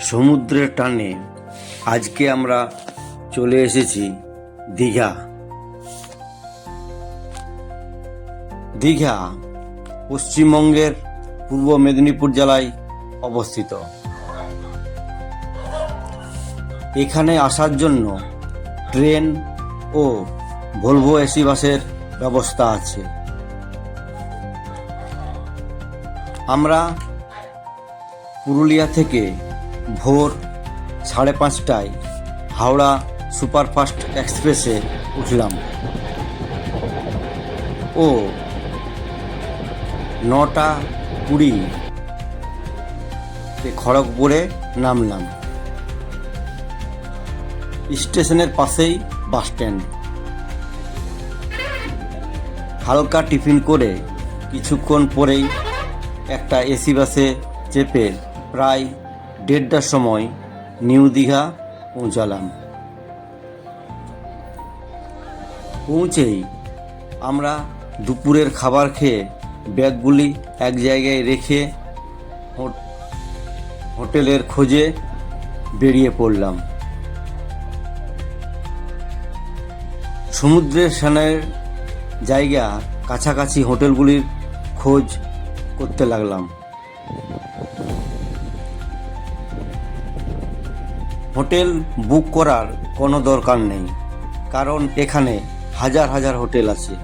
সমুদ্রের টানে আজকে আমরা চলে এসেছি দীঘা। দীঘা পশ্চিমবঙ্গের পূর্ব মেদিনীপুর জেলায় অবস্থিত। এখানে আসার জন্য ট্রেন ও ভলভো এসি বাসের ব্যবস্থা আছে। আমরা পুরুলিয়া থেকে ভোর 5:30টায় হাওড়া সুপারফাস্ট এক্সপ্রেসে উঠলাম ও 9:20 খড়গপুরে নামলাম। স্টেশনের পাশেই বাস স্ট্যান্ড। হালকা টিফিন করে কিছুক্ষণ পরেই একটা এসি বাসে চেপে প্রায় 1:30টার সময় নিউ দীঘা পৌঁছালাম। পৌঁছেই আমরা দুপুরের খাবার খেয়ে ব্যাগগুলি এক জায়গায় রেখে হোটেলের খোঁজে বেরিয়ে পড়লাম। সমুদ্রের স্নানের জায়গা কাছাকাছি হোটেলগুলির খোঁজ করতে লাগলাম। হোটেল বুক করার কোনো দরকার নেই, কারণ এখানে হাজার হাজার হোটেল আছে।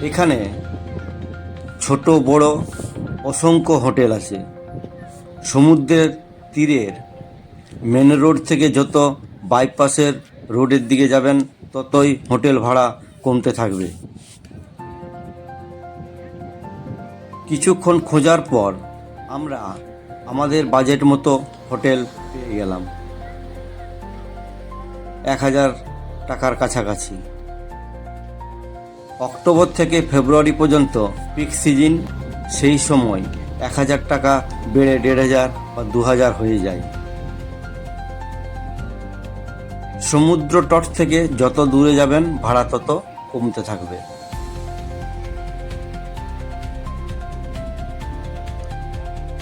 এখানে ছোট বড় অসংখ্য হোটেল আছে। সমুদ্রের তীরের মেন রোড থেকে যত বাইপাসের রোডের দিকে যাবেন ততই হোটেল ভাড়া কমতে থাকবে। কিছুক্ষণ খোঁজার পর আমরা আমাদের বাজেট মতো হোটেল পেয়ে গেলাম। 1000 টাকার কাছাকাছি। অক্টোবর থেকে ফেব্রুয়ারি পর্যন্ত পিক সিজন, সেই সময় 1000 টাকা বেড়ে 1500 বা 2000 হয়ে যায়। সমুদ্র তট থেকে যত দূরে যাবেন ভাড়া তত কমতে থাকবে।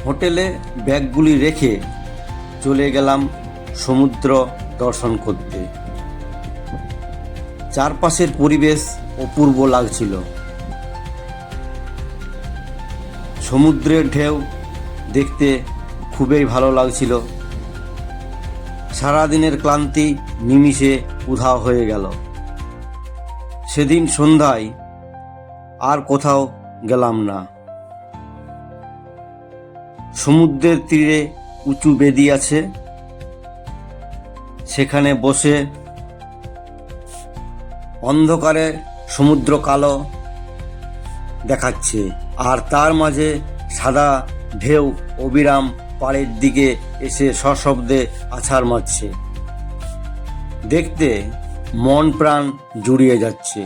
হোটেলে ব্যাগগুলি রেখে চলে গেলাম সমুদ্র দর্শন করতে। চারপাশের পরিবেশ অপূর্ব লাগছিল। সমুদ্রের ঢেউ দেখতে খুবই ভালো লাগছিল। সারাদিনের ক্লান্তি নিমিষে উধাও হয়ে গেল। সেদিন সন্ধ্যায় আর কোথাও গেলাম না। সমুদ্রের তীরে উঁচু বেদি আছে, সেখানে বসে অন্ধকারে সমুদ্র কালো দেখাচ্ছে, আর তার মাঝে সাদা ঢেউ অবিরাম পাড়ের দিকে এসে সশব্দে আছাড় মারছে। দেখতে মন প্রাণ জুড়িয়ে যাচ্ছে।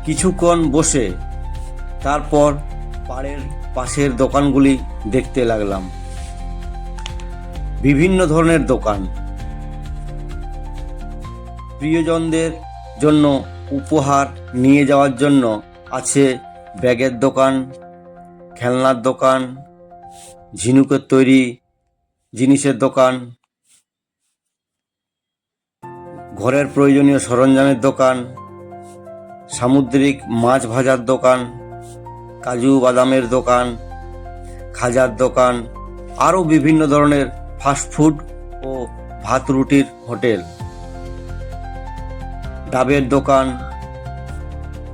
কিছুক্ষণ বসে তারপর পাড়ের পাশের দোকানগুলি দেখতে লাগলাম। বিভিন্ন ধরনের দোকান। প্রিয়জনদের জন্য উপহার নিয়ে যাওয়ার জন্য আছে ব্যাগের দোকান, খেলনার দোকান, ঝিনুকের তৈরি জিনিসের দোকান, ঘরের প্রয়োজনীয় সরঞ্জামের দোকান, সামুদ্রিক মাছ ভাজার দোকান, কাজু বাদামের দোকান, খাজার দোকান, আরও বিভিন্ন ধরনের ফাস্টফুড ও ভাত রুটির হোটেল, ডাবের দোকান,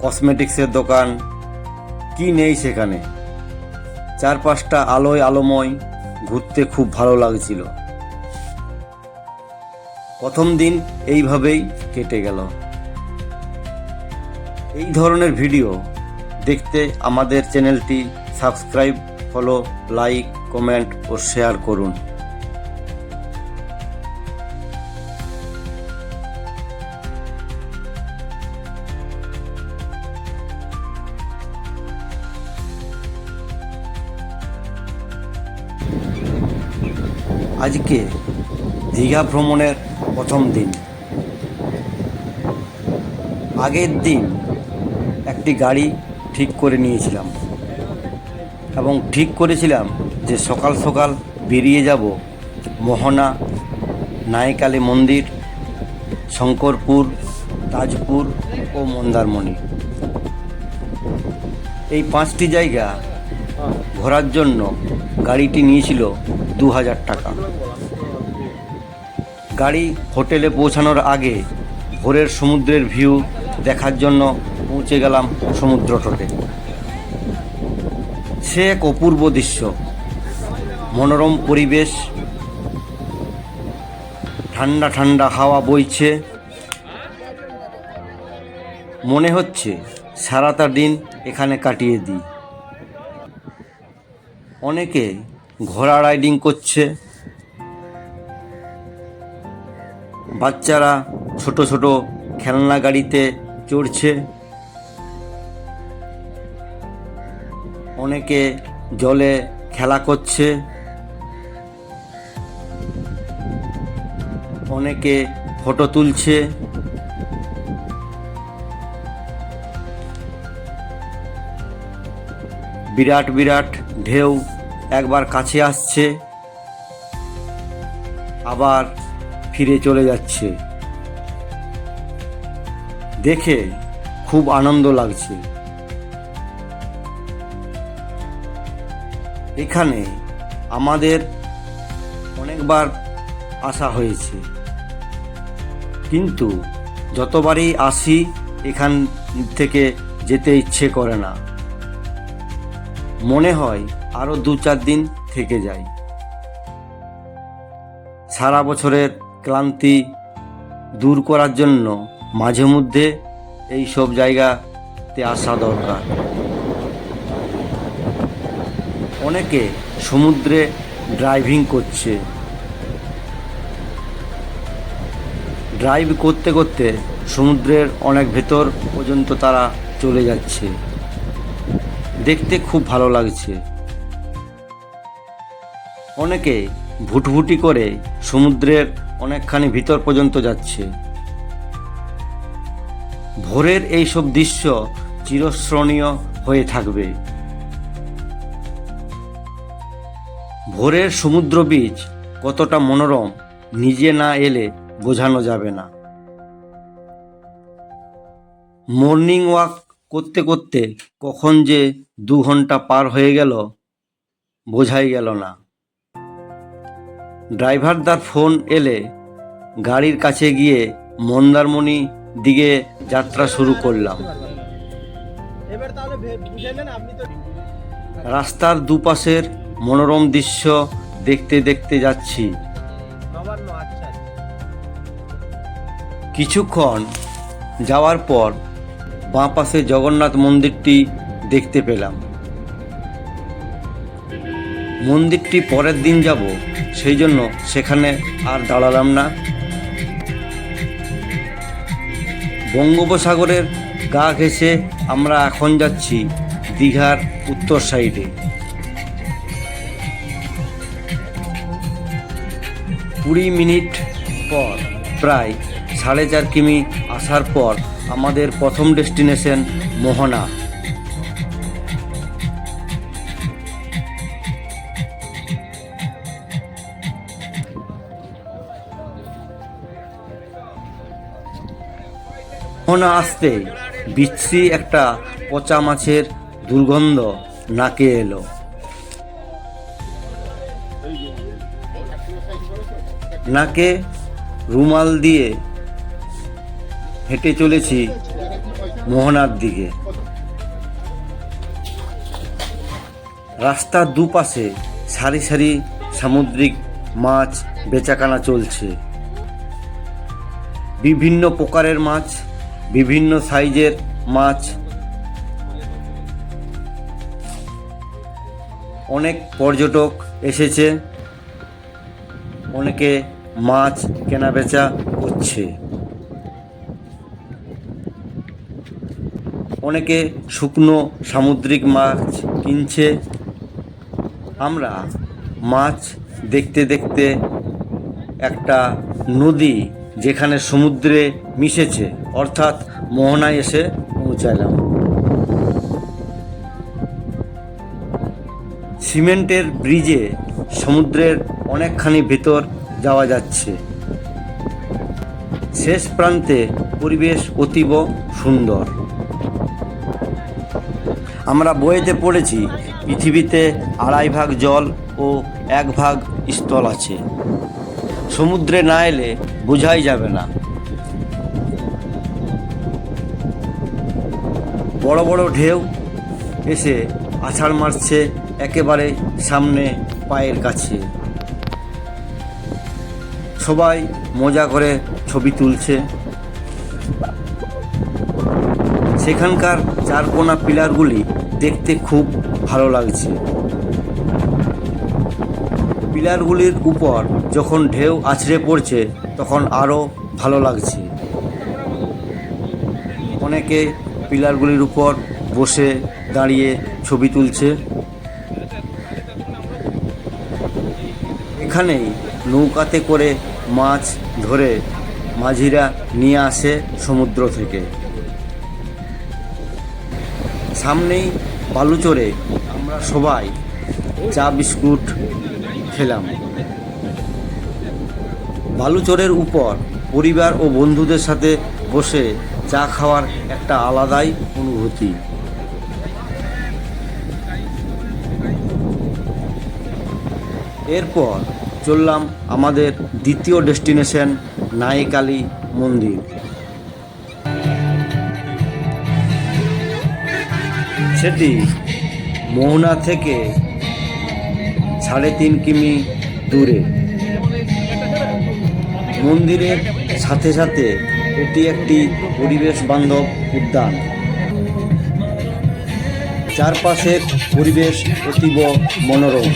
কসমেটিক্সের দোকান, কি নেই সেখানে। চারপাশটা আলোয় আলোময়, ঘুরতে খুব ভালো লাগছিল। প্রথম দিন এইভাবেই কেটে গেল। এই ধরনের ভিডিও দেখতে আমাদের চ্যানেলটি সাবস্ক্রাইব, ফলো, লাইক, কমেন্ট ও শেয়ার করুন। আজকে দীঘা ভ্রমণের প্রথম দিন। আগের দিন একটি গাড়ি ঠিক করে নিয়েছিলাম এবং ঠিক করেছিলাম যে সকাল সকাল বেরিয়ে যাব মোহনা, নাইকালী মন্দির, শঙ্করপুর, তাজপুর ও মন্দারমণি। এই 5টি জায়গা ঘোরার জন্য গাড়িটি নিয়েছিল 2000 টাকা। গাড়ি হোটেলে পৌঁছানোর আগে ভোরের সমুদ্রের ভিউ দেখার জন্য পৌঁছে গেলাম সমুদ্র তটে। সে এক অপূর্ব দৃশ্য, মনোরম পরিবেশ, ঠান্ডা ঠান্ডা হাওয়া বইছে। মনে হচ্ছে সারাটা দিন এখানে কাটিয়ে দিই। অনেকে ঘোড়া রাইডিং করছে, বাচ্চারা ছোট ছোট খেলনা গাড়িতে চড়ছে, অনেকে জলে খেলা করছে, অনেকে ফটো তুলছে। বিরাট বিরাট ঢেউ একবার কাছে আসছে, আবার ফিরে চলে যাচ্ছে। দেখে খুব আনন্দ লাগছে। এখানে আমাদের অনেকবার আসা হয়েছে, কিন্তু যতবারই আসি এখান থেকে যেতে ইচ্ছে করে না। মনে হয় আরও 2-4 দিন থেকে যাই। সারা বছরের ক্লান্তি দূর করার জন্য মাঝে মধ্যে এই সব জায়গাতে আসা দরকার। অনেকে সমুদ্রে ড্রাইভিং করছে, ড্রাইভ করতে করতে সমুদ্রের অনেক ভেতর পর্যন্ত তারা চলে যাচ্ছে। দেখতে খুব ভালো লাগছে। অনেকে ভুটভুটি করে সমুদ্রের অনেকখানি ভিতর পর্যন্ত যাচ্ছে। ভোরের এই সব দৃশ্য চিরস্মরণীয় হয়ে থাকবে। ভোরের সমুদ্র বীচ কতটা মনোরম নিজে না এলে বোঝানো যাবে না। মর্নিং ওয়াক করতে করতে কখন যে 2 ঘন্টা পার হয়ে গেল বোঝাই গেল না। ড্রাইভারদার ফোন এলে গাড়ির কাছে গিয়ে মন্দারমণি দিকে যাত্রা শুরু করলাম। রাস্তার দুপাশের মনোরম দৃশ্য দেখতে দেখতে যাচ্ছি। কিছুক্ষণ যাওয়ার পর বাঁ পাশে জগন্নাথ মন্দিরটি দেখতে পেলাম। মন্দিরটি পরের দিন যাব, সেই জন্য সেখানে আর দাঁড়ালাম না। বঙ্গোপসাগরের গা ঘেঁষে আমরা এখন যাচ্ছি দীঘার উত্তর সাইডে। 20 মিনিট পর, প্রায় 4.5 কিমি আসার পর আমাদের প্রথম ডেস্টিনেশন মোহনা। মোহনা আসতে বিশ্রী একটা পচা মাছের দুর্গন্ধ নাকে এলো। নাকে রুমাল দিয়ে হেঁটে চলেছি মোহনার দিকে। রাস্তার দুপাশে সারি সারি সামুদ্রিক মাছ বেচাকেনা চলছে। বিভিন্ন প্রকারের মাছ, বিভিন্ন সাইজের মাছ। অনেক পর্যটক এসেছে, অনেকে মাছ কেনাবেচা করছে, অনেকে শুকনো সামুদ্রিক মাছ কিনছে। আমরা মাছ দেখতে দেখতে একটা নদী যেখানে সমুদ্রে মিশেছে, অর্থাৎ মোহনায় এসে পৌঁছালাম। সিমেন্টের ব্রিজে সমুদ্রের অনেকখানি ভেতর যাওয়া যাচ্ছে। শেষ প্রান্তে পরিবেশ অতীব সুন্দর। আমরা বইতে পড়েছি পৃথিবীতে 2.5 ভাগ জল ও 1 ভাগ স্থল আছে। সমুদ্রে না এলে বোঝাই যাবে না। বড় বড় ঢেউ এসে আছাড় মারছে একেবারে সামনে পায়ের কাছে। সবাই মজা করে ছবি তুলছে। সেখানকার চারকোনা পিলারগুলি দেখতে খুব ভালো লাগছে। পিলারগুলির উপর যখন ঢেউ আছড়ে পড়ছে তখন আরও ভালো লাগছে। অনেকে পিলারগুলির উপর বসে দাঁড়িয়ে ছবি তুলছে। এখানেই নৌকাতে করে মাছ ধরে মাঝিরা নিয়ে আসে সমুদ্র থেকে। সামনেই বালুচরে আমরা সবাই চা বিস্কুট খেলাম। বালুচরের উপর পরিবার ও বন্ধুদের সাথে বসে চা খাওয়ার একটা আলাদাই অনুভূতি। এরপর চললাম আমাদের দ্বিতীয় ডেস্টিনেশন নাইকালী মন্দির। সেটি মোহনা থেকে 3.5 কিমি দূরে। মন্দিরের সাথে সাথে এটি একটি পরিবেশ বান্ধব উদ্যান। চারপাশের পরিবেশ অতীব মনোরম।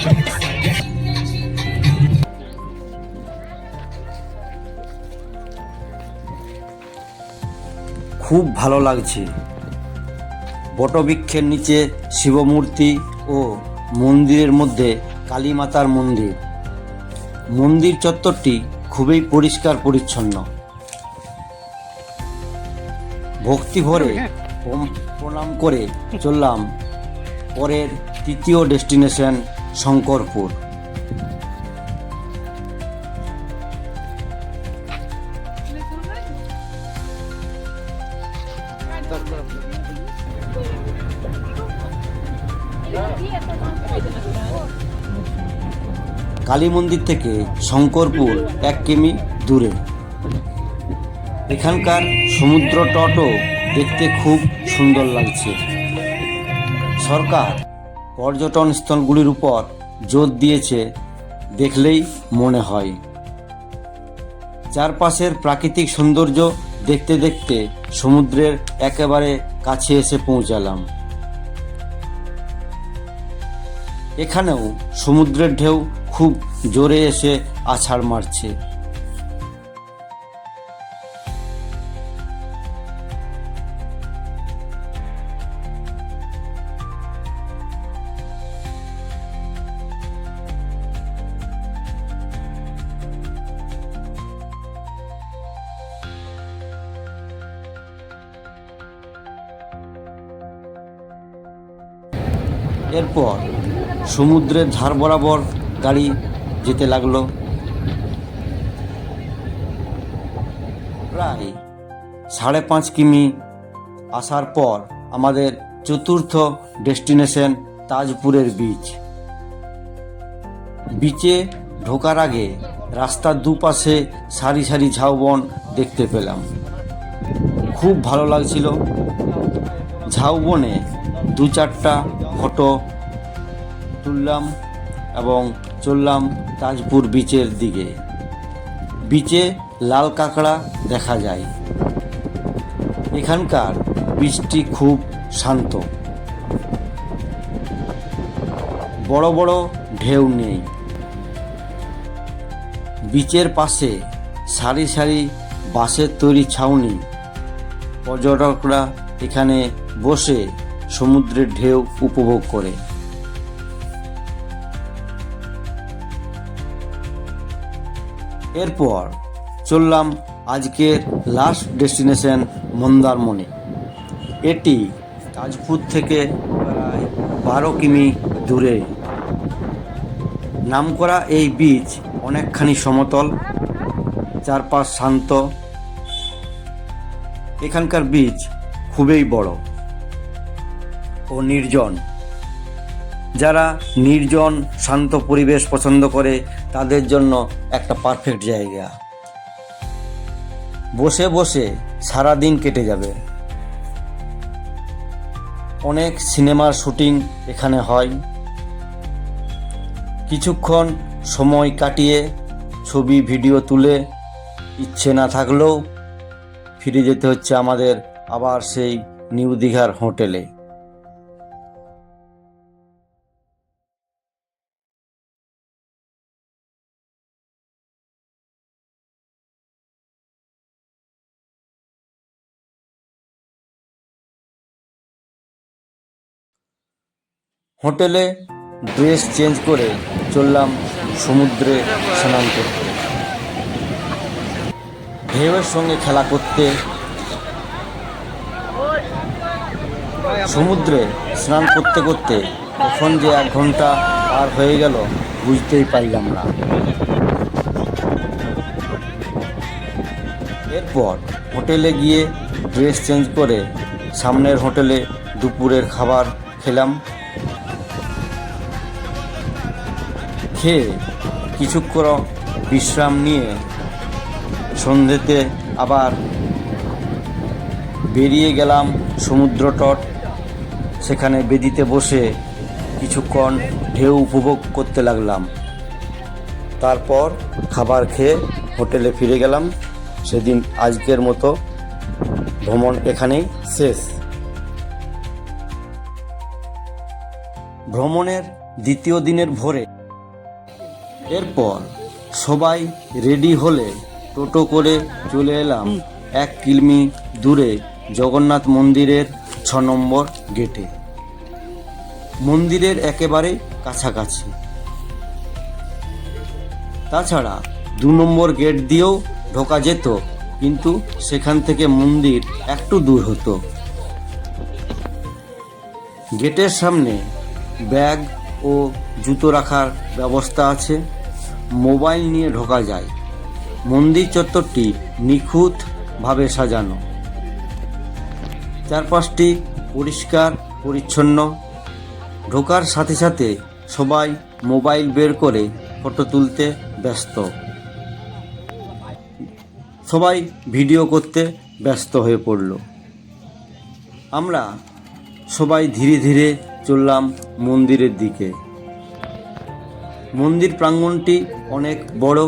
খুব ভালো লাগছে। বটবৃক্ষের নিচে শিবমূর্তি ও মন্দিরের মধ্যে কালী মাতার মন্দির। মন্দির চত্বরটি খুবই পরিষ্কার পরিচ্ছন্ন। ভক্তি ভরে প্রণাম করে চললাম পরের তৃতীয় ডেস্টিনেশন শঙ্করপুর। কালী মন্দির থেকে শঙ্করপুর 1 কিমি দূরে। এখানকার সমুদ্র তটও দেখতে খুব সুন্দর লাগছে। সরকার পর্যটন স্থলগুলির উপর জোর দিয়েছে দেখলেই মনে হয়। চারপাশের প্রাকৃতিক সৌন্দর্য দেখতে দেখতে সমুদ্রের একেবারে কাছে এসে পৌঁছালাম। এখানেও সমুদ্রের ঢেউ খুব জোরে এসে আছাড় মারছে। এরপর সমুদ্রের ধার বরাবর গাড়ি যেতে লাগলো। প্রায় 5.5 কিমি আসার পর আমাদের চতুর্থ ডেস্টিনেশন তাজপুরের বিচ। বিচে ঢোকার আগে রাস্তার দুপাশে সারি সারি ঝাউবন দেখতে পেলাম। খুব ভালো লাগছিল। ঝাউবনে 2-4টা ফটো তুললাম এবং চললাম তাজপুর বিচের দিকে। বিচে লাল কাঁকড়া দেখা যায়। এখানকার বীজটি খুব শান্ত, বড় বড় ঢেউ নেই। বিচের পাশে সারি সারি বাঁশের তৈরি ছাউনি। পর্যটকরা এখানে বসে সমুদ্রের ঢেউ উপভোগ করে। এরপর চললাম আজকের লাস্ট ডেস্টিনেশন মন্দারমণি। এটি তাজপুর থেকে প্রায় 12 কিমি দূরে। নামকরা এই বিচ অনেকখানি সমতল, চারপাশ শান্ত। এখানকার বিচ খুবই বড় ও নির্জন। যারা নির্জন শান্ত পরিবেশ পছন্দ করে তাদের জন্য একটা পারফেক্ট জায়গা। বসে বসে সারাদিন কেটে যাবে। অনেক সিনেমার শুটিং এখানে হয়। কিছুক্ষণ সময় কাটিয়ে ছবি ভিডিও তুলে ইচ্ছে না থাকলেও ফিরে যেতে হচ্ছে আমাদের আবার সেই নিউ দীঘার হোটেলে। হোটেলে ড্রেস চেঞ্জ করে চললাম সমুদ্রে স্নান করতে, ঢেউয়ের সঙ্গে খেলা করতে। সমুদ্রে স্নান করতে করতে কখন যে 1 ঘন্টা পার হয়ে গেল বুঝতেই পারলাম না। এরপর হোটেলে গিয়ে ড্রেস চেঞ্জ করে সামনের হোটেলে দুপুরের খাবার খেলাম। খেয়ে কিছুক্ষণ বিশ্রাম নিয়ে সন্ধ্যেতে আবার বেরিয়ে গেলাম সমুদ্র তট। সেখানে বেদিতে বসে কিছুক্ষণ ঢেউ উপভোগ করতে লাগলাম। তারপর খাবার খেয়ে হোটেলে ফিরে গেলাম। সেদিন আজকের মতো ভ্রমণ এখানেই শেষ। ভ্রমণের দ্বিতীয় দিনের ভোরে এরপর সবাই রেডি হলে টোটো করে চলে এলাম 1 কিমি দূরে জগন্নাথ মন্দিরের 6 নম্বর গেটে। মন্দিরের একেবারে কাছাকাছি। তাছাড়া 2 নম্বর গেট দিয়েও ঢোকা যেত, কিন্তু সেখান থেকে মন্দির একটু দূর হতো। গেটের সামনে ব্যাগ ও জুতো রাখার ব্যবস্থা আছে। মোবাইল নিয়ে ঢোকা যায়। মন্দির চত্বরটি নিখুঁতভাবে সাজানো। চারপাশটি পরিষ্কার পরিচ্ছন্ন। ঢোকার সাথে সাথে সবাই মোবাইল বের করে ফটো তুলতে ব্যস্ত। সবাই ভিডিও করতে ব্যস্ত হয়ে পড়ল। আমরা সবাই ধীরে ধীরে চললাম মন্দিরের দিকে। মন্দির প্রাঙ্গণটি অনেক বড়।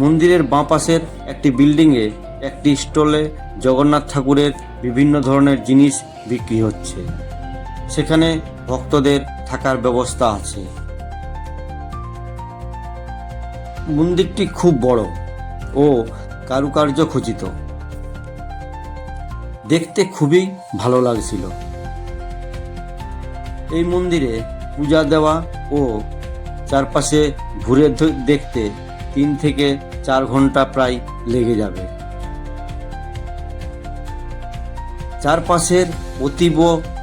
মন্দিরের বাঁ পাশের একটি বিল্ডিংয়ে একটি স্টলে জগন্নাথ ঠাকুরের বিভিন্ন ধরনের জিনিস বিক্রি হচ্ছে। সেখানে ভক্তদের থাকার ব্যবস্থা আছে। মন্দিরটি খুব বড় ও কারুকার্য খচিত। দেখতে খুবই ভালো লাগছিল। এই মন্দিরে পূজা দেওয়া ও চারপাশে ঘুরে দেখতে 3 থেকে 4 ঘন্টা প্রায় লেগে যাবে। চারপাশের অতীব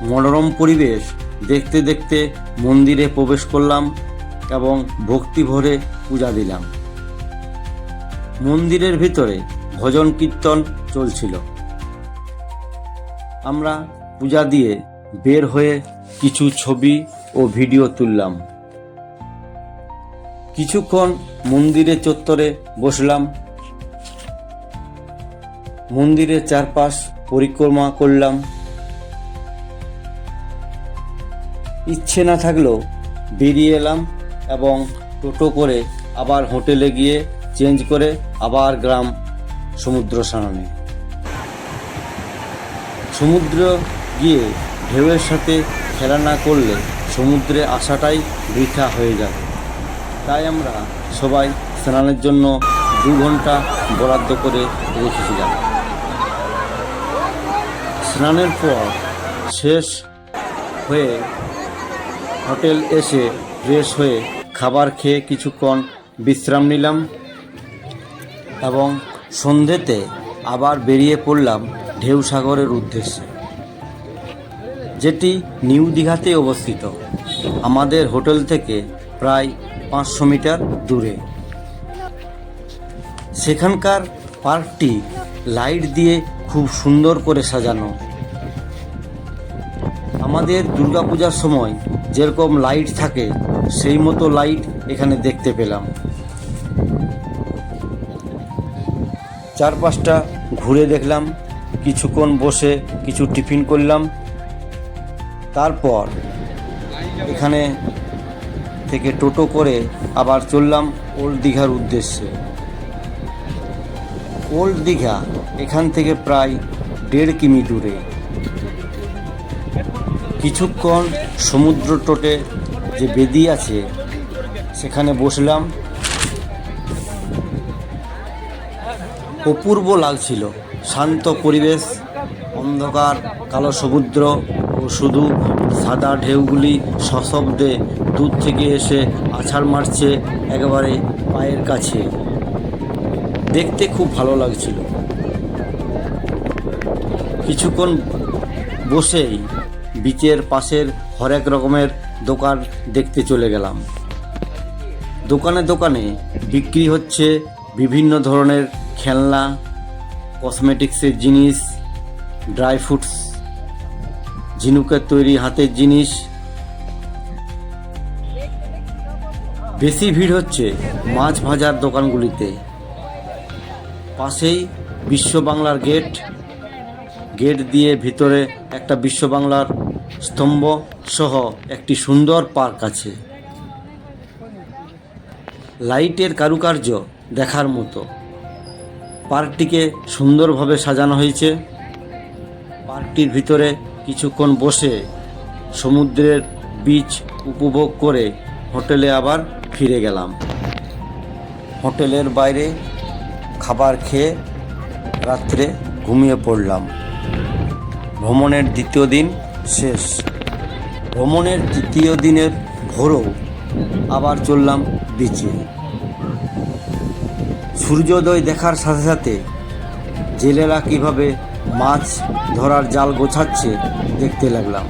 মনোরম পরিবেশ দেখতে দেখতে মন্দিরে প্রবেশ করলাম এবং ভক্তি ভরে পূজা দিলাম। মন্দিরের ভিতরে ভজন কীর্তন চলছিল। আমরা পূজা দিয়ে বের হয়ে কিছু ছবি ও ভিডিও তুললাম। কিছুক্ষণ মন্দিরের চত্বরে বসলাম। মন্দিরের চারপাশ পরিক্রমা করলাম। ইচ্ছে না থাকলেও বেরিয়ে এলাম এবং টোটো করে আবার হোটেলে গিয়ে চেঞ্জ করে আবার গ্রাম সমুদ্র স্নানে। সমুদ্র গিয়ে ঢেউয়ের সাথে খেলা না করলে সমুদ্রে আসাটাই বৃথা হয়ে যাবে। তাই আমরা সবাই স্নানের জন্য 2 ঘন্টা বরাদ্দ করে রেখেছিলাম। স্নানের পর শেষ হয়ে হোটেল এসে ফ্রেশ হয়ে খাবার খেয়ে কিছুক্ষণ বিশ্রাম নিলাম এবং সন্ধ্যেতে আবার বেরিয়ে পড়লাম ঢেউসাগরের উদ্দেশ্যে, যেটি নিউ দীঘাতে অবস্থিত। আমাদের হোটেল থেকে প্রায় 500 মিটার দূরে। সেখানকার পার্কটি লাইট দিয়ে খুব সুন্দর করে সাজানো। আমাদের দুর্গাপূজার সময় যেরকম লাইট থাকে সেই মতো লাইট এখানে দেখতে পেলাম। চারপাশটা ঘুরে দেখলাম, কিছুক্ষণ বসে কিছু টিফিন করলাম। তারপর এখানে থেকে টোটো করে আবার চললাম ওল্ড দীঘার উদ্দেশ্যে। ওল্ড দীঘা এখান থেকে প্রায় 1.5 কিমি দূরে। কিছুক্ষণ সমুদ্র তটে যে বেদি আছে সেখানে বসলাম। অপূর্ব লাগছিল, শান্ত পরিবেশ, অন্ধকার কালো সমুদ্র ও শুধু সাদা ঢেউগুলি সশব্দে দূর থেকে এসে আছাড় মারছে একেবারে পায়ের কাছে। দেখতে খুব ভালো লাগছিল। কিছুক্ষণ বসেই বিচের পাশের হরেক রকমের দোকান দেখতে চলে গেলাম। দোকানে দোকানে বিক্রি হচ্ছে বিভিন্ন ধরনের খেলনা, কসমেটিক্সের জিনিস, ড্রাই ফ্রুটস, ঝিনুকের তৈরি হাতের জিনিস। বেশি ভিড় হচ্ছে মাছ ভাজার দোকানগুলিতে। পাশেই বিশ্ব বাংলার গেট দিয়ে ভিতরে একটা বিশ্ব বাংলার স্তম্ভ সহ একটি সুন্দর পার্ক আছে। লাইটের কারুকার্য দেখার মতো। পার্কটিকে সুন্দরভাবে সাজানো হয়েছে। পার্কটির ভিতরে কিছুক্ষণ বসে সমুদ্রের বিচ উপভোগ করে হোটেলে আবার ফিরে গেলাম। হোটেলের বাইরে খাবার খেয়ে রাত্রে ঘুমিয়ে পড়লাম। ভ্রমণের দ্বিতীয় দিন শেষ। ভ্রমণের তৃতীয় দিনের ভোরেও আবার চললাম বিচে। সূর্যোদয় দেখার সাথে সাথে জেলেরা কীভাবে মাছ ধরার জাল গোছাচ্ছে দেখতে লাগলাম।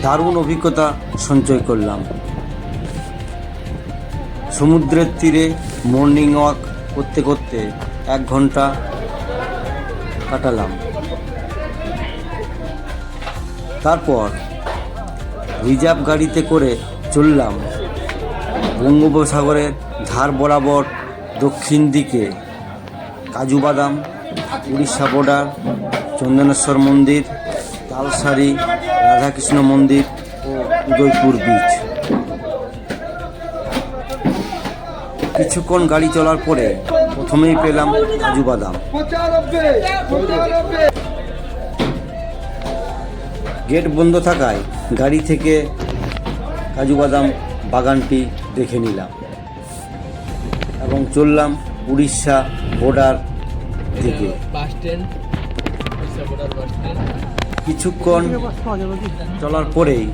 দারুণ অভিজ্ঞতা সঞ্চয় করলাম। সমুদ্রের তীরে মর্নিং ওয়াক করতে করতে 1 ঘন্টা কাটালাম। তারপর রিজার্ভ গাড়িতে করে চললাম বঙ্গোপসাগরের ধার বরাবর দক্ষিণ দিকে কাজু বাদাম, উড়িষ্যা বর্ডার, চন্দনেশ্বর মন্দির, তালসারি, রাধাকৃষ্ণ মন্দির ও উদয়পুর বিচ। কিছুক্ষণ গাড়ি চলার পরে প্রথমেই পেলাম কাজু বাদাম। গেট বন্ধ থাকায় গাড়ি থেকে কাজু বাদাম বাগানটি দেখে নিলাম এবং চললাম উড়িষ্যা বর্ডার দিকে। কিছুক্ষণ চলার পরেই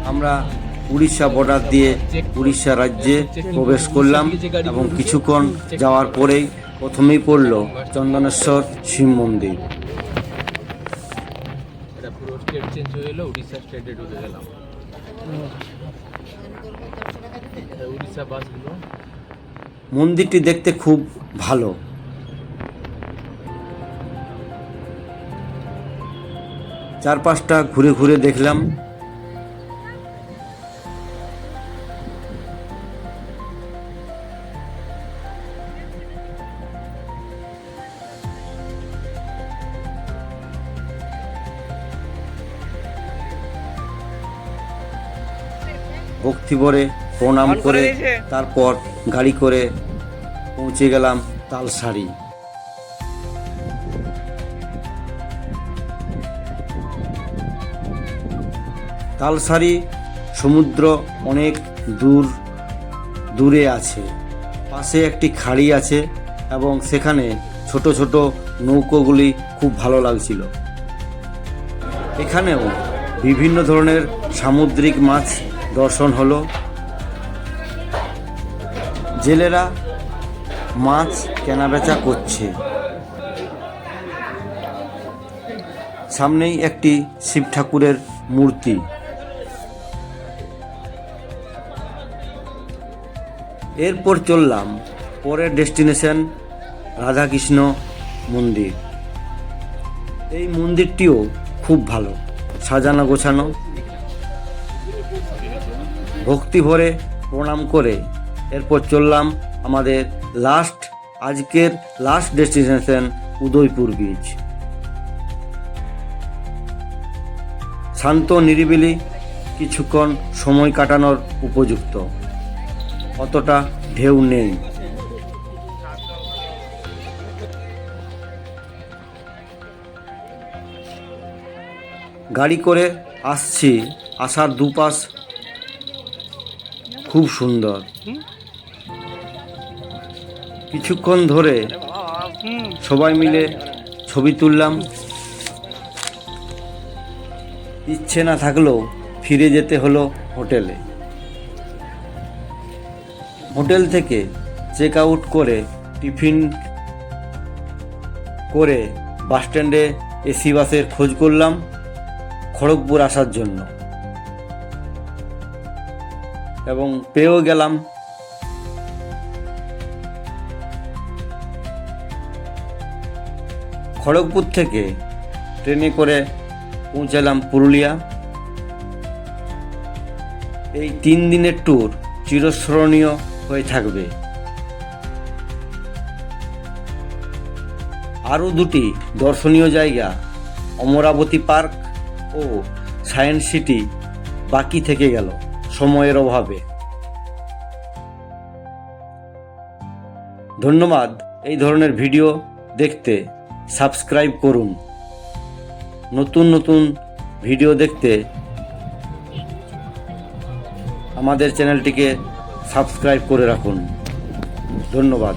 আমরা উড়িষ্যা বর্ডার দিয়ে উড়িষ্যা রাজ্যে প্রবেশ করলাম এবং কিছুক্ষণ যাওয়ার পরেই প্রথমেই পড়ল চন্দনেশ্বর শিব মন্দির। মন্দিরটি দেখতে খুব ভালো। চারপাশটা ঘুরে ঘুরে দেখলাম। ভক্তিভরে প্রণাম করে তারপর গাড়ি করে পৌঁছে গেলাম তালসারি। তালসারি সমুদ্র অনেক দূরে আছে। পাশে একটি খাড়ি আছে এবং সেখানে ছোট ছোট নৌকোগুলি খুব ভালো লাগছিল। এখানেও বিভিন্ন ধরনের সামুদ্রিক মাছ দর্শন হলো। জেলেরা মাছ কেনাবেচা করছে। সামনেই একটি শিব ঠাকুরের মূর্তি। এরপর চললাম পরের ডেস্টিনেশন রাধাকৃষ্ণ মন্দির। এই মন্দিরটিও খুব ভালো, সাজানো গোছানো। ভক্তি ভরে প্রণাম করে এরপর চললাম আমাদের আজকের লাস্ট ডেস্টিনেশন উদয়পুর বিচ। শান্ত নিরিবিলি, কিছুক্ষণ সময় কাটানোর উপযুক্ত, অতটা ঢেউ নেই। গাড়ি করে আসছি, আসার দুপাশ খুব সুন্দর। কিছুক্ষণ ধরে সবাই মিলে ছবি তুললাম। ইচ্ছে না থাকলেও ফিরে যেতে হলো হোটেলে। হোটেল থেকে চেক আউট করে টিফিন করে বাসস্ট্যান্ডে এসি বাসের খোঁজ করলাম খড়গপুর আসার জন্য, এবং পেয়েও গেলাম। খড়গপুর থেকে ট্রেনে করে পৌঁছালাম পুরুলিয়া। এই 3 দিনের ট্যুর চিরস্মরণীয় হয়ে থাকবে। আরও 2টি দর্শনীয় জায়গা অমরাবতী পার্ক ও সায়েন্স সিটি বাকি থেকে গেল সময়ের অভাবে। ধন্যবাদ। এই ধরনের ভিডিও দেখতে সাবস্ক্রাইব করুন। নতুন নতুন ভিডিও দেখতে আমাদের চ্যানেলটিকে সাবস্ক্রাইব করে রাখুন। ধন্যবাদ।